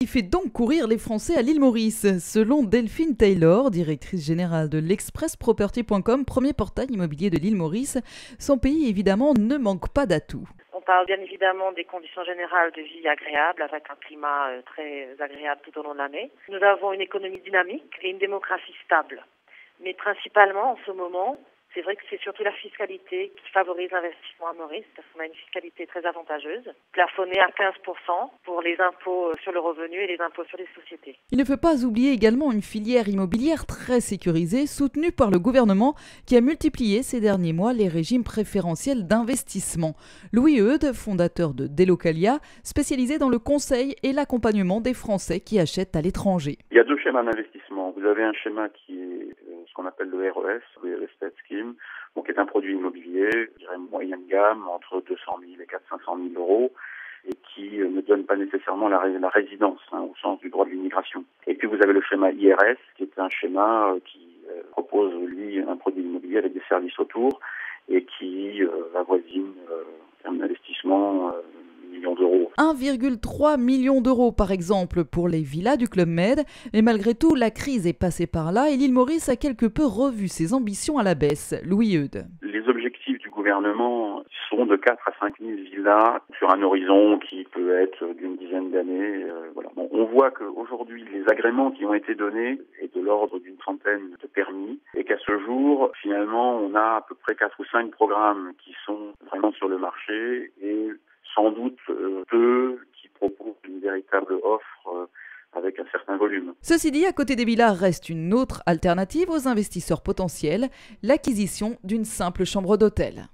Il fait donc courir les Français à l'île Maurice. Selon Delphine Taylor, directrice générale de l'Expressproperty.com, premier portail immobilier de l'île Maurice, son pays évidemment ne manque pas d'atouts. On parle bien évidemment des conditions générales de vie agréables, avec un climat très agréable tout au long de l'année. Nous avons une économie dynamique et une démographie stable. Mais principalement en ce moment, c'est vrai que c'est surtout la fiscalité qui favorise l'investissement à Maurice, parce qu'on a une fiscalité très avantageuse, plafonnée à 15% pour les impôts sur le revenu et les impôts sur les sociétés. Il ne faut pas oublier également une filière immobilière très sécurisée, soutenue par le gouvernement, qui a multiplié ces derniers mois les régimes préférentiels d'investissement. Louis Eudes, fondateur de Delocalia, spécialisé dans le conseil et l'accompagnement des Français qui achètent à l'étranger. Il y a deux schémas d'investissement. Vous avez un schéma qui est ce qu'on appelle le RES, le Real Estate Scheme, donc qui est un produit immobilier, je dirais moyenne gamme, entre 200 000 et 500 000 euros, et qui ne donne pas nécessairement la résidence, au sens du droit de l'immigration. Et puis vous avez le schéma IRS, qui est un schéma qui propose, lui, un produit immobilier avec des services autour, et qui avoisine un investissement millions d'euros. 1,3 million d'euros par exemple pour les villas du Club Med, mais malgré tout la crise est passée par là et l'île Maurice a quelque peu revu ses ambitions à la baisse. Louis Eudes. Les objectifs du gouvernement sont de 4 à 5 000 villas sur un horizon qui peut être d'une dizaine d'années. Voilà. Bon, on voit qu'aujourd'hui les agréments qui ont été donnés est de l'ordre d'une trentaine de permis et qu'à ce jour finalement on a à peu près 4 ou 5 programmes qui sont vraiment sur le marché et sans doute peu qui proposent une véritable offre avec un certain volume. Ceci dit, à côté des villas reste une autre alternative aux investisseurs potentiels, l'acquisition d'une simple chambre d'hôtel.